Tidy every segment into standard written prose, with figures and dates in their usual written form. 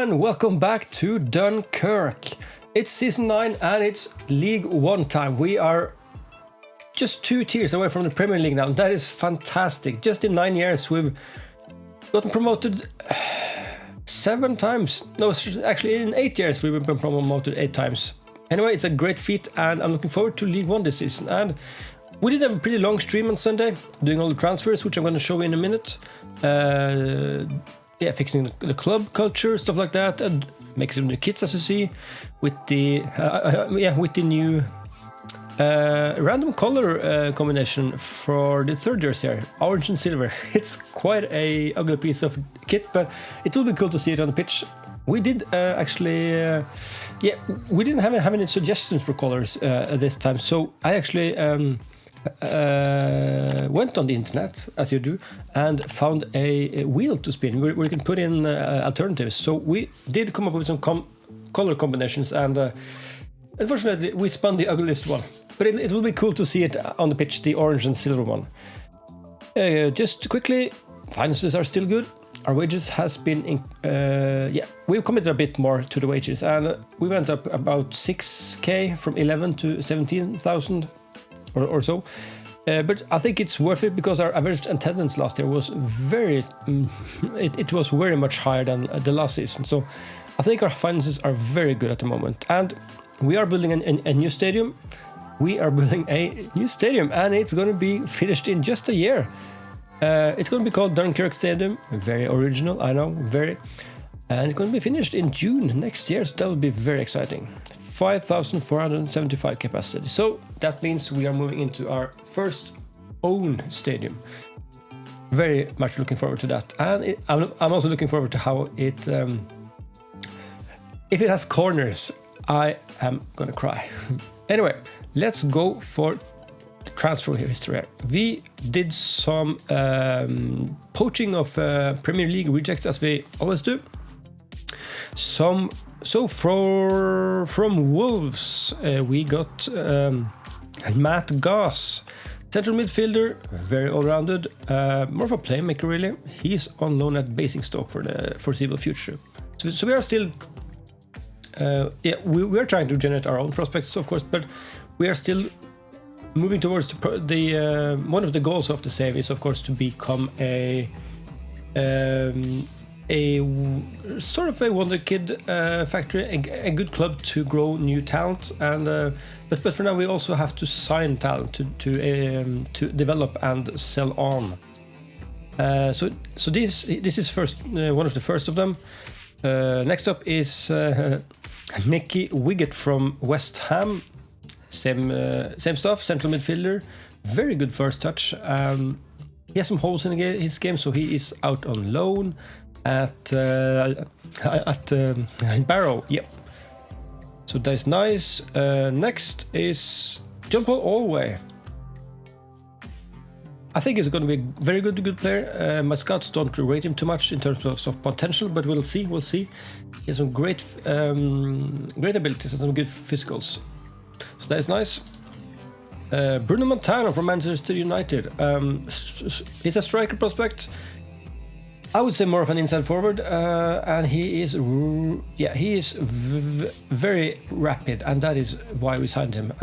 everyone, welcome back to Dunkirk. It's season 9 and it's League 1 time. We are just 2 tiers away from the Premier League now, and that is fantastic. Just in 9 years we've gotten promoted 7 times. No, actually in 8 years we've been promoted 8 times. Anyway, it's a great feat and I'm looking forward to League 1 this season. And we did have a pretty long stream on Sunday, doing all the transfers, which I'm going to show you in a minute. Fixing the club culture, stuff like that, and making some new kits, as you see, with the new random color combination for the third jersey here, orange and silver. It's quite a ugly piece of kit, but it will be cool to see it on the pitch. We did we didn't have any suggestions for colors this time, so I actually went on the internet, as you do, and found a wheel to spin where you can put in alternatives. So we did come up with some color combinations, and unfortunately we spun the ugliest one. But it will be cool to see it on the pitch, the orange and silver one. Just quickly, finances are still good. Our wages has been, we've committed a bit more to the wages, and we went up about 6k from 11 to 17,000 or so. But I think it's worth it because our average attendance last year was it was very much higher than the last season. So I think our finances are very good at the moment, and we are building a new stadium. We are building a new stadium, and it's going to be finished in just a year. It's going to be called Dunkirk Stadium. Very original, I know, very. And it's going to be finished in June next year, so that will be very exciting. 5,475 capacity. So that means we are moving into our first own stadium. Very much looking forward to that. And I'm also looking forward to how it... if it has corners, I am going to cry. Anyway, let's go for transfer history. We did some poaching of Premier League rejects, as we always do. From Wolves, we got Matt Goss, central midfielder, very all-rounded, more of a playmaker really. He's on loan at Basingstoke for the foreseeable future. So we are still, we are trying to generate our own prospects, of course, but we are still moving towards the one of the goals of the save is, of course, to become a sort of a wonderkid factory, a good club to grow new talent, and but for now we also have to sign talent to develop and sell on. So this is first one of the first of them. Next up is Nicky Wiggett from West Ham. Same stuff, central midfielder, very good first touch. He has some holes in his game, so he is out on loan at Barrow. Yep. So that's nice. Next is John Paul Allway. I think he's going to be a very good player. My scouts don't rate him too much in terms of potential, but we'll see. He has some great abilities and some good physicals. So that is nice. Bruno Montano from Manchester United. He's a striker prospect. I would say more of an inside forward, and he is very rapid, and that is why we signed him.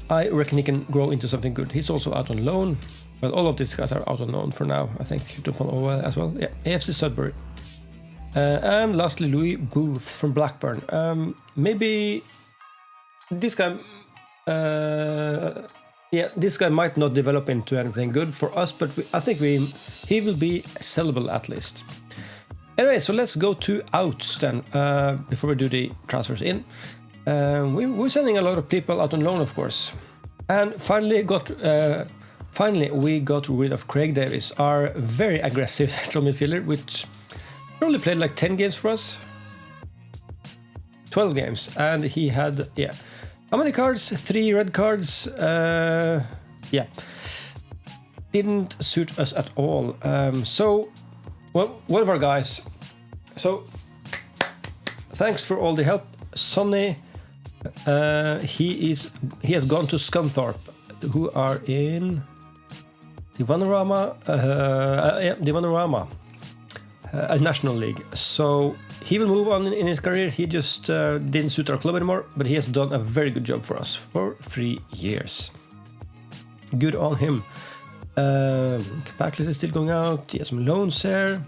I reckon he can grow into something good. He's also out on loan. Well, all of these guys are out on loan for now. I think Dunkirk as well. Yeah, AFC Sudbury. And lastly, Louis Booth from Blackburn. Maybe this guy. This guy might not develop into anything good for us, but I think he will be sellable at least. Anyway, so let's go to outs then, before we do the transfers in. We're sending a lot of people out on loan, of course. And finally we got rid of Craig Davis, our very aggressive central midfielder, which probably played like 10 games for us. 12 games, and he had, how many cards? 3 red cards. Didn't suit us at all. One of our guys. So, thanks for all the help, Sonny. He has gone to Scunthorpe, who are in Divanorama, a National League. So he will move on in his career. He just didn't suit our club anymore, but he has done a very good job for us for 3 years. Good on him. Backlist is still going out. He has some loans here.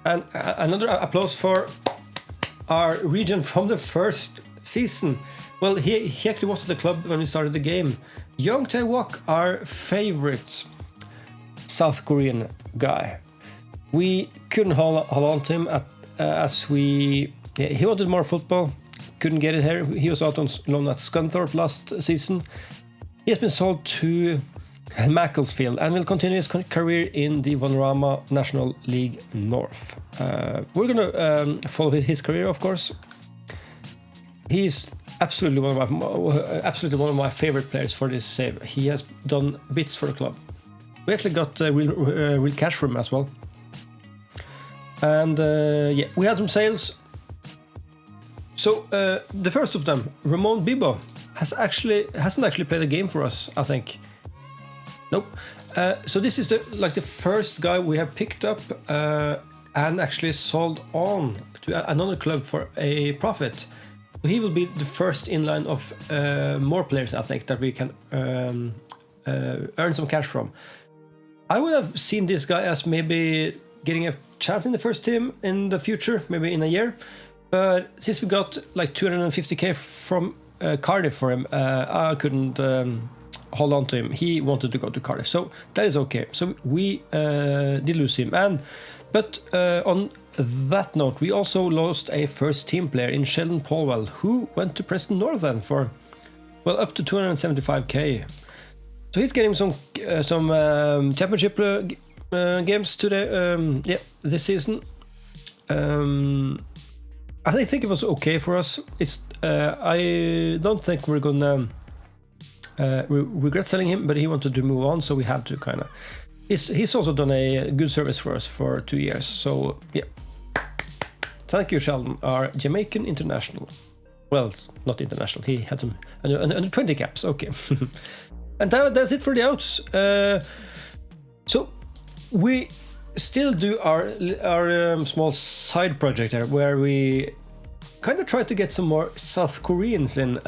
And another applause for our region from the first season. Well, he actually was at the club when we started the game. Young Tae-wook, our favorite South Korean guy. We couldn't hold on to him he wanted more football, couldn't get it here. He was out on loan at Scunthorpe last season. He has been sold to Macclesfield and will continue his career in the Vanarama National League North. We're gonna follow his career, of course. He's absolutely one of my favorite players for this save. He has done bits for the club. We actually got real cash from him as well. And we had some sales. So the first of them, Ramon Bibo, hasn't actually played a game for us, I think. Nope. So this is the first guy we have picked up and actually sold on to another club for a profit. He will be the first in line of more players, I think, that we can earn some cash from. I would have seen this guy as maybe getting a chance in the first team in the future, maybe in a year. But since we got like 250k from Cardiff for him, I couldn't hold on to him. He wanted to go to Cardiff, so that is okay. So we did lose him. But on that note, we also lost a first team player in Sheldon Paulwell, who went to Preston North then for, well, up to 275k. So he's getting some championship games today. This season. I think it was okay for us. I don't think we're gonna regret selling him, but he wanted to move on, so we had to kind of. He's also done a good service for us for 2 years. So yeah, thank you, Sheldon, our Jamaican international. Well, not international. He had some under 20 caps. Okay. And that's it for the outs. So we still do our small side project here, where we kind of try to get some more South Koreans in.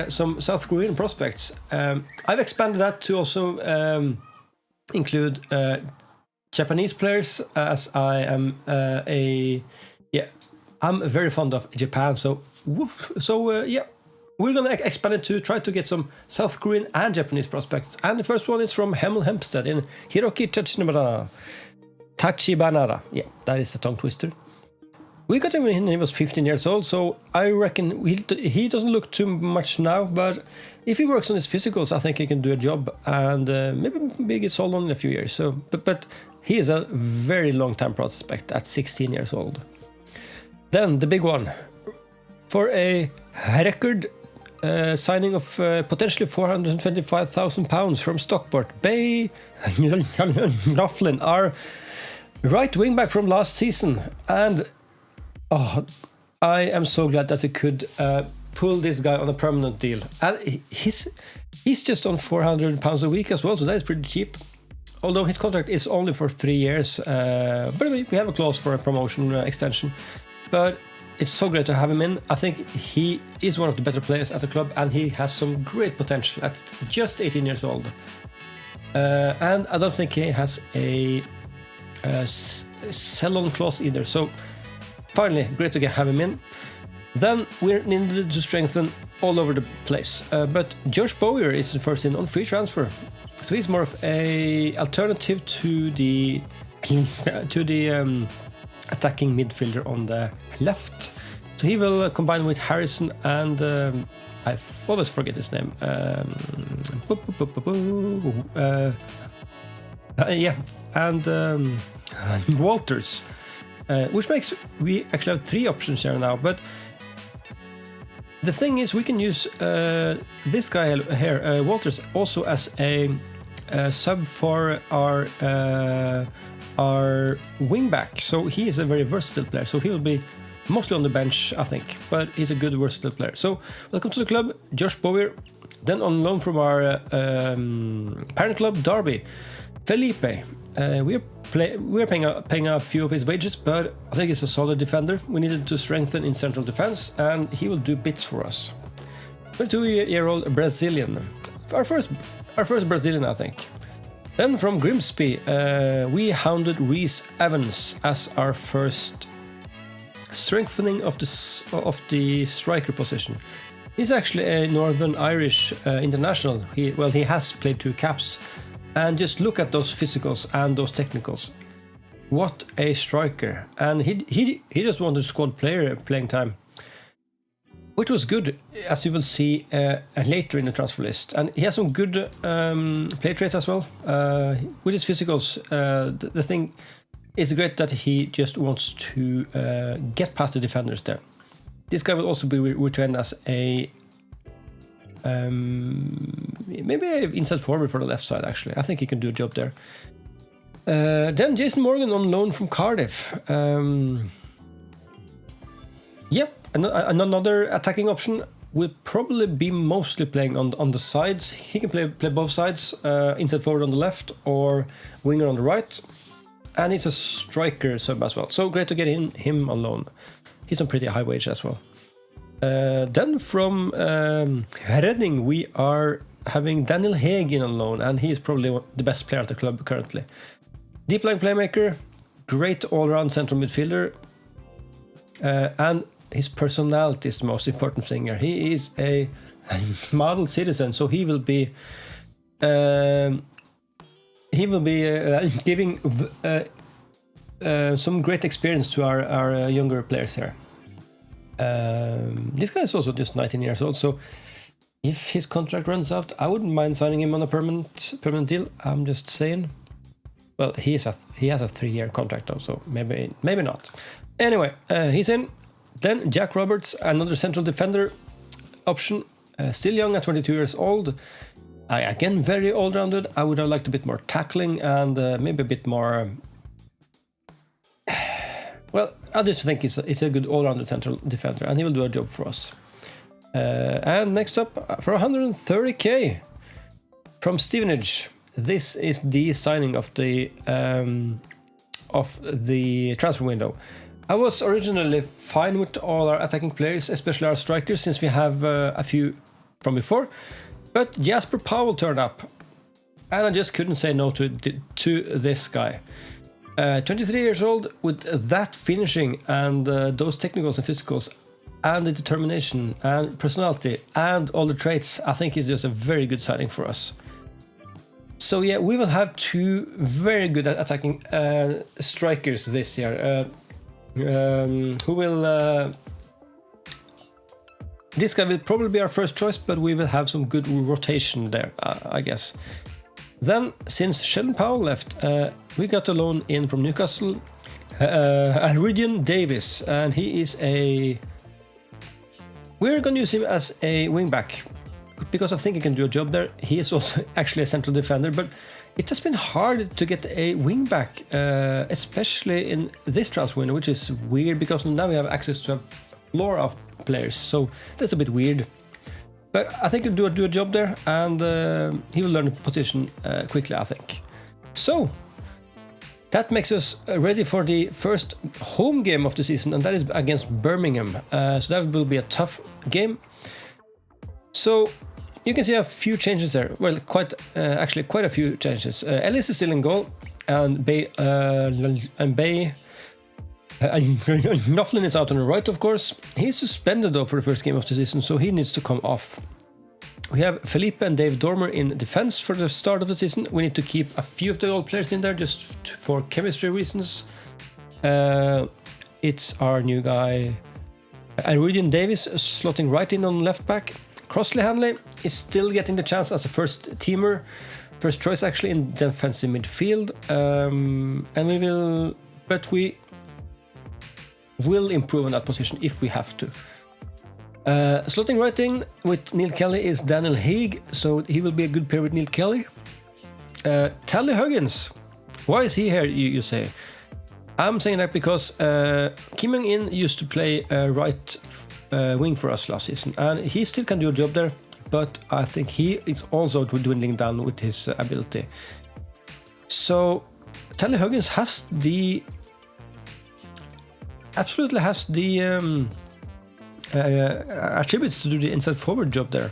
Some South Korean prospects. I've expanded that to also include Japanese players, as I am I'm very fond of Japan. So we're gonna expand it to try to get some South Korean and Japanese prospects. And the first one is from Hemel Hempstead in Hiroki Tachibanara. Yeah, that is a tongue twister. We got him when he was 15 years old, so I reckon he doesn't look too much now, but if he works on his physicals, I think he can do a job, and maybe get sold on in a few years. So, but he is a very long-time prospect at 16 years old. Then the big one, for a record signing of potentially £425,000 from Stockport, Bay Laughlin, our right wing back from last season. And I am so glad that we could pull this guy on a permanent deal. And he's just on £400 a week as well, so that is pretty cheap. Although his contract is only for 3 years, but we have a clause for a promotion extension. But it's so great to have him in. I think he is one of the better players at the club, and he has some great potential at just 18 years old. And I don't think he has a sell-on clause either. So finally, great to have him in. Then we needed to strengthen all over the place. But Josh Bowyer is the first in on free transfer. So he's more of a alternative to the attacking midfielder on the left. So he will combine with Harrison and I always forget his name. Walters, which makes we actually have 3 options here now. But the thing is, we can use this guy here, Walters, also as a sub for our wing back. So he is a very versatile player. So he will be mostly on the bench, I think, but he's a good versatile player. So welcome to the club, Josh Bowyer. Then on loan from our parent club, Derby, Felipe, we are paying a few of his wages, but I think he's a solid defender. We needed to strengthen in central defense, and he will do bits for us. 22-year-old Brazilian, our first Brazilian, I think. Then from Grimsby, we hounded Rhys Evans as our first strengthening of the striker position. He's actually a Northern Irish international. He has played 2 caps. And just look at those physicals and those technicals. What a striker. And he just wanted squad playing time, which was good, as you will see later in the transfer list. And he has some good play traits as well. With his physicals, the thing is great that he just wants to get past the defenders there. This guy will also be retrained as a maybe an inside forward for the left side, actually. I think he can do a job there. Then Jason Morgan on loan from Cardiff. Yep, another attacking option. Will probably be mostly playing on the sides. He can play both sides, inside forward on the left or winger on the right. And he's a striker sub as well. So great to get him on loan. He's on pretty high wage as well. Then from Reading, we are having Daniel Hagen on loan, and he is probably the best player at the club currently. Deep line playmaker, great all-round central midfielder, and his personality is the most important thing here. He is a model citizen, so he will be giving some great experience to our younger players here. This guy is also just 19 years old, so if his contract runs out, I wouldn't mind signing him on a permanent deal. I'm just saying. Well, he has a 3-year contract though, so maybe not. Anyway, he's in. Then Jack Roberts, another central defender option, still young at 22 years old. Again, very all-rounded. I would have liked a bit more tackling and maybe a bit more. Well, I just think it's a good all-rounded central defender, and he will do a job for us. And next up, for 130k from Stevenage, this is the signing of the transfer window. I was originally fine with all our attacking players, especially our strikers, since we have a few from before. But Jasper Powell turned up, and I just couldn't say no to this guy. 23 years old, with that finishing and those technicals and physicals and the determination and personality and all the traits, I think he's just a very good signing for us. So yeah, we will have 2 very good at attacking strikers this year. Who will... This guy will probably be our first choice, but we will have some good rotation there, I guess. Then, since Sheldon Powell left, we got a loan in from Newcastle, Alridian Davis, and he is a... We're going to use him as a wingback, because I think he can do a job there. He is also actually a central defender, but it has been hard to get a wingback, especially in this transfer window, which is weird, because now we have access to a floor of players, so that's a bit weird. But I think he'll do a job there, and he will learn the position quickly, I think. So, that makes us ready for the first home game of the season, and that is against Birmingham. So that will be a tough game. So, you can see a few changes there. Well, actually quite a few changes. Ellis is still in goal, and Knopflin is out on the right, of course. He's suspended though for the first game of the season, so he needs to come off. We have Felipe and Dave Dormer in defense for the start of the season. We need to keep a few of the old players in there just for chemistry reasons. It's our new guy, Iridian Davis, slotting right in on left back. Crossley Hanley is still getting the chance as a first teamer, first choice actually in defensive midfield. We will improve on that position if we have to. Slotting right in with Neil Kelly is Daniel Haig, so he will be a good pair with Neil Kelly. Tally Huggins, why is he here, you say? I'm saying that because Kim Young-in used to play right wing for us last season, and he still can do a job there, but I think he is also dwindling down with his ability. So Tally Huggins absolutely has the attributes to do the inside forward job there.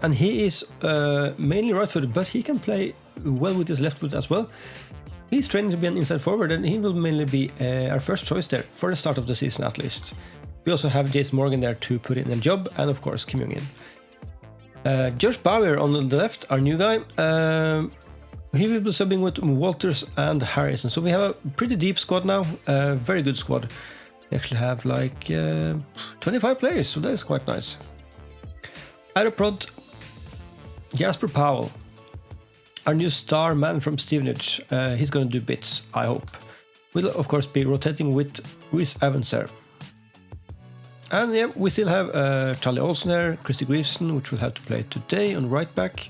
And he is mainly right-footed, but he can play well with his left foot as well. He's training to be an inside forward, and he will mainly be our first choice there for the start of the season at least. We also have Jace Morgan there to put in a job, and of course Kim Jong-in. Josh Bauer on the left, our new guy. He will be subbing with Walters and Harrison. So we have a pretty deep squad now, very good squad. We actually have like 25 players, so that is quite nice. Aeroprod, Jasper Powell, our new star man from Stevenage. He's going to do bits, I hope. We'll of course be rotating with Rhys Evans there. And yeah, we still have Charlie Olsen there, Christy Greason, which we'll have to play today on right back.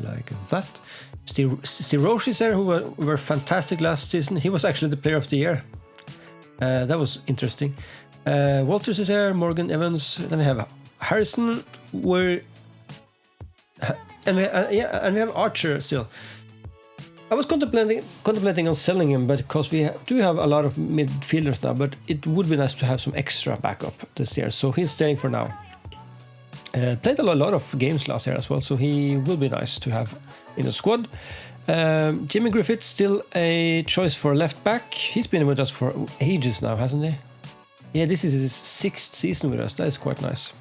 Like that. Steve Roche is there, who were fantastic last season. He was actually the player of the year. That was interesting. Walters is there, Morgan Evans. Then we have Harrison. And we have Archer still. I was contemplating on selling him, but because we do have a lot of midfielders now, but it would be nice to have some extra backup this year. So he's staying for now. Played a lot of games last year as well, so he will be nice to have in the squad. Jimmy Griffith still a choice for left back. He's been with us for ages now, hasn't he? Yeah, this is his 6th season with us. That is quite nice.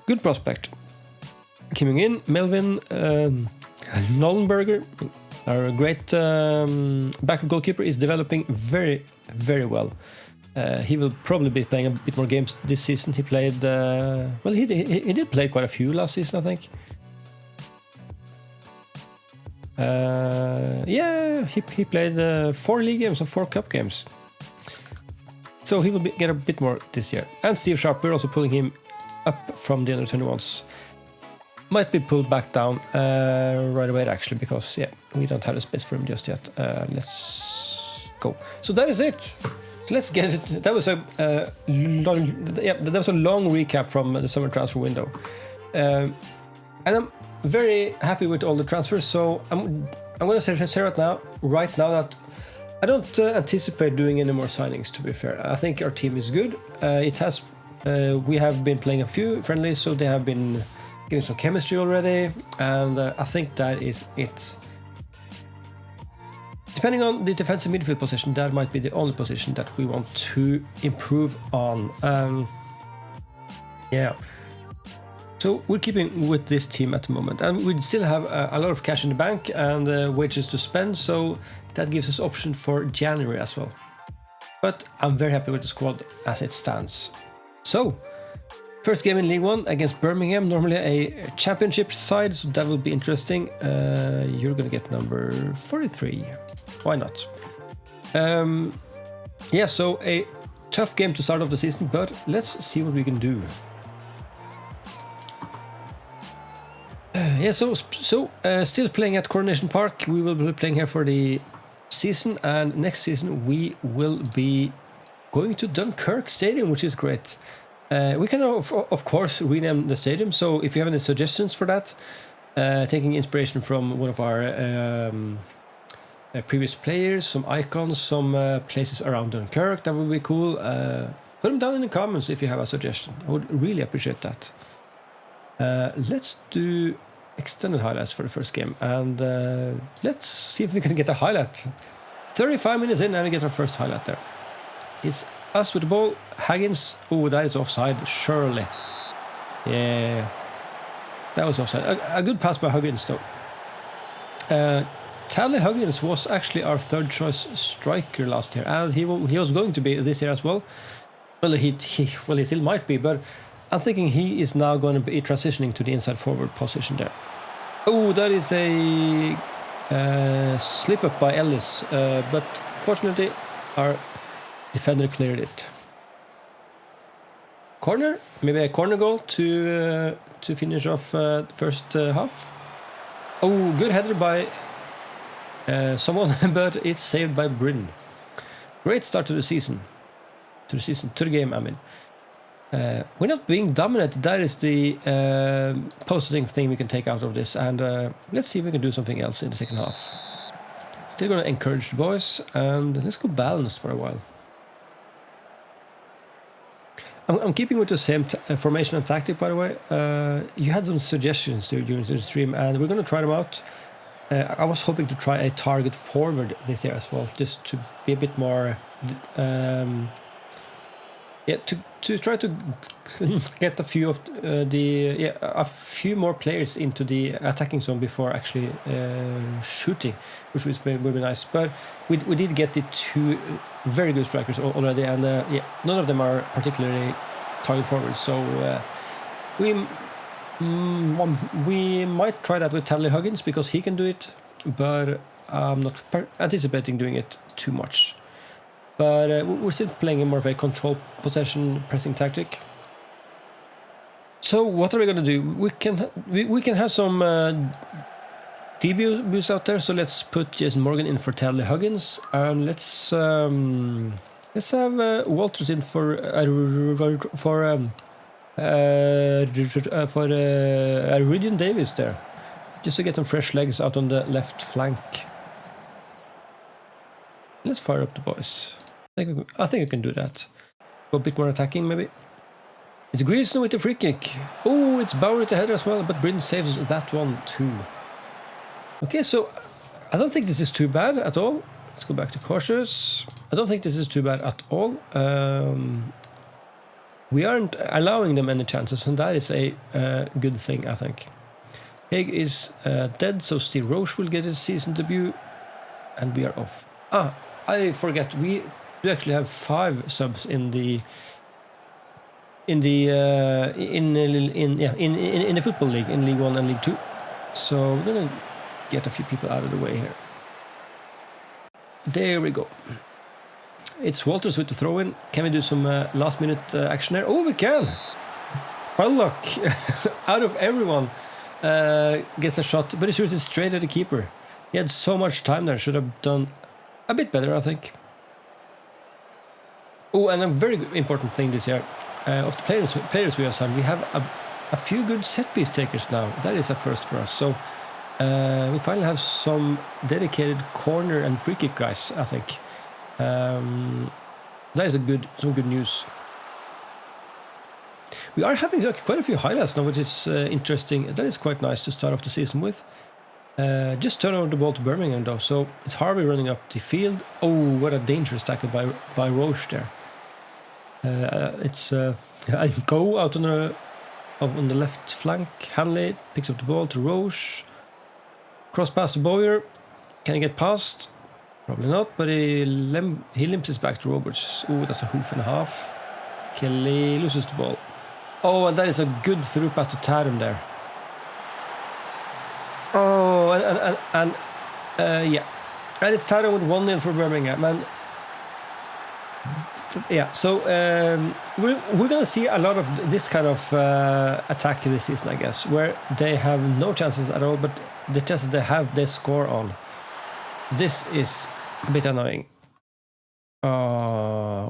Good prospect. Coming in, Melvin Nollenberger, our great backup goalkeeper, is developing very, very well. He will probably be playing a bit more games this season. He played, well, he did play quite a few last season, I think. Yeah, he played 4 league games and 4 cup games. So he will get a bit more this year. And Steve Sharp, we're also pulling him up from the under 21s. Might be pulled back down right away actually, because yeah, we don't have the space for him just yet. Let's go. So that is it. So let's get it. That was a long recap from the summer transfer window, and I'm very happy with all the transfers. So I'm going to say right now that I don't anticipate doing any more signings. To be fair, I think our team is good. We have been playing a few friendlies, so they have been getting some chemistry already, and I think that is it. Depending on the defensive midfield position, that might be the only position that we want to improve on. Yeah. So we're keeping with this team at the moment, and we still have a lot of cash in the bank and wages to spend, so that gives us option for January as well. But I'm very happy with the squad as it stands. So, first game in League One against Birmingham, normally a championship side, so that will be interesting. You're gonna get number 43. Why not? Yeah, so a tough game to start off the season, but let's see what we can do. Yeah, so still playing at Coronation Park. We will be playing here for the season, and next season we will be going to Dunkirk Stadium, which is great. We can of course rename the stadium, so if you have any suggestions for that, taking inspiration from one of our previous players, some icons, some places around Dunkirk, that would be cool. Put them down in the comments if you have a suggestion. I would really appreciate that. Let's do extended highlights for the first game, and let's see if we can get a highlight. 35 minutes in and we get our first highlight there. It's us with the ball. Mahgunz. Oh, that is offside, surely. Yeah, that was offside. A good pass by Mahgunz though. Tally Huggins was actually our third choice striker last year, and he was going to be this year as well. Well, he still might be, but I'm thinking he is now going to be transitioning to the inside forward position there. Oh, that is a slip up by Ellis, but fortunately our defender cleared it. Corner, maybe a corner goal to finish off first half. Oh, good header by someone, but it's saved by Bryn. Great start to the season. To the game, I mean. we're not being dominant. That is the positive thing we can take out of this. And let's see if we can do something else in the second half. Still going to encourage the boys, and let's go balanced for a while. I'm keeping with the same formation and tactic, by the way. You had some suggestions during the stream, and we're going to try them out. I was hoping to try a target forward this year as well, just to be a bit more... to try to get a few of a few more players into the attacking zone before actually shooting, which would be nice. But we did get the 2 very good strikers already, and none of them are particularly target forwards. So we might try that with Mahgunz because he can do it, but I'm not anticipating doing it too much. But we're still playing in more of a control possession pressing tactic. So what are we going to do? We can have some debuts out there. So let's put Jason Morgan in for Mahgunz, and let's have Walters in for Iridian Davis there, just to get some fresh legs out on the left flank. Let's fire up the boys. I think I can do that. Go a bit more attacking, maybe. It's Greason with the free kick. Oh, it's Bauer with the header as well, but Bryn saves that one too. Okay, so I don't think this is too bad at all. Let's go back to cautious. I don't think this is too bad at all. We aren't allowing them any chances, and that is a good thing, I think. Haig is dead, so Steve Roche will get his season debut, and we are off. I forget, we actually have 5 subs in the football league, in League 1 and League 2. So we're gonna get a few people out of the way here. There we go. It's Walters with the throw-in. Can we do some last-minute action there? Oh, we can! Well, luck out of everyone gets a shot, but he shoots it straight at the keeper. He had so much time there, should have done a bit better, I think. Oh, and a very important thing this year, of the players we have signed, we have a few good set-piece takers now. That is a first for us. So we finally have some dedicated corner and free kick guys, I think. That is some good news. We are having quite a few highlights now, which is interesting. That is quite nice to start off the season with. Just turn over the ball to Birmingham though, so it's Harvey running up the field. Oh, what a dangerous tackle by Roche there. It's Go out on the left flank. Hanley picks up the ball to Roche. Cross pass to Bowyer. Can he get past? Probably not, but he limps it back to Roberts. Oh, that's a hoof and a half. Kelly loses the ball. Oh, and that is a good through pass to Tatum there. Oh, and it's Tatum with 1-0 for Birmingham, and yeah, so we're gonna see a lot of this kind of attack this season, I guess, where they have no chances at all, but the chances they have, they score on. This is a bit annoying.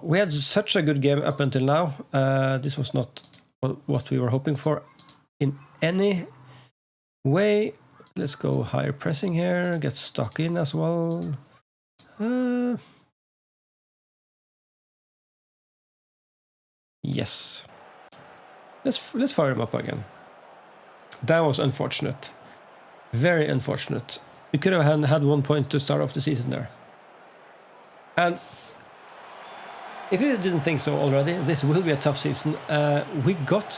We had such a good game up until now. This was not what we were hoping for in any way. Let's go higher pressing here, get stuck in as well. Yes. Let's fire him up again. That was unfortunate. Very unfortunate. We could have had 1 point to start off the season there. And if you didn't think so already, this will be a tough season. We got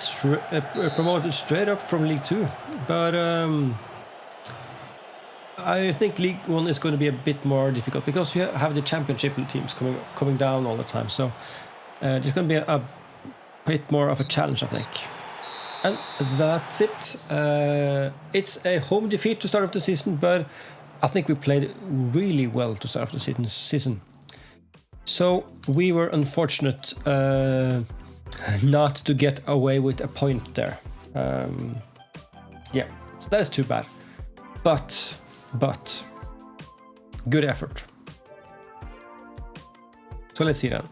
promoted straight up from League 2, but I think League 1 is going to be a bit more difficult because you have the championship teams coming down all the time. So there's going to be a bit more of a challenge, I think. And that's it. It's a home defeat to start off the season, but I think we played really well to start off the season. So we were unfortunate not to get away with a point there. Yeah, so that is too bad. But good effort. So let's see then.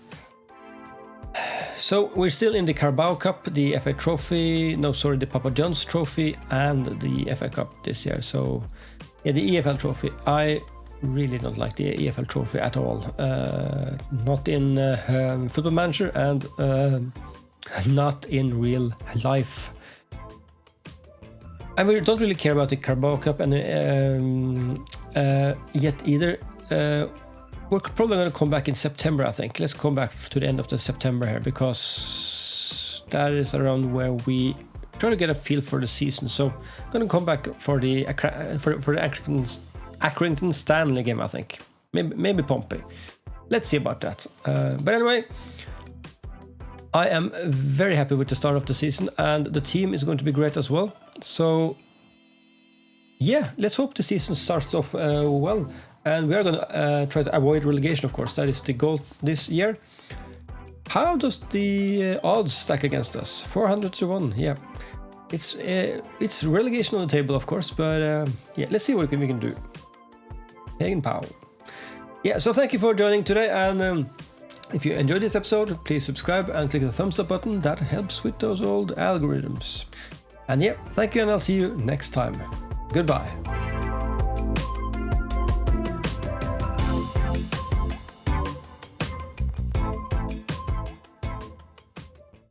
so we're still in the Carabao Cup, the FA Trophy, the Papa John's Trophy, and the FA Cup this year. So, yeah, the EFL Trophy. I really don't like the EFL Trophy at all. Not in Football Manager and not in real life. And we don't really care about the Carabao Cup and yet either. We're probably going to come back in September, I think. Let's come back to the end of the September here, because that is around where we try to get a feel for the season. So I'm going to come back for the Accrington Stanley game, I think. Maybe Pompey. Let's see about that. But anyway, I am very happy with the start of the season, and the team is going to be great as well. So yeah, let's hope the season starts off well. And we are going to try to avoid relegation, of course. That is the goal this year. How does the odds stack against us? 400-1, yeah. It's relegation on the table, of course, but yeah, let's see what we can do. Hagen Powell. Yeah, so thank you for joining today, and if you enjoyed this episode, please subscribe and click the thumbs up button. That helps with those old algorithms. And yeah, thank you, and I'll see you next time. Goodbye.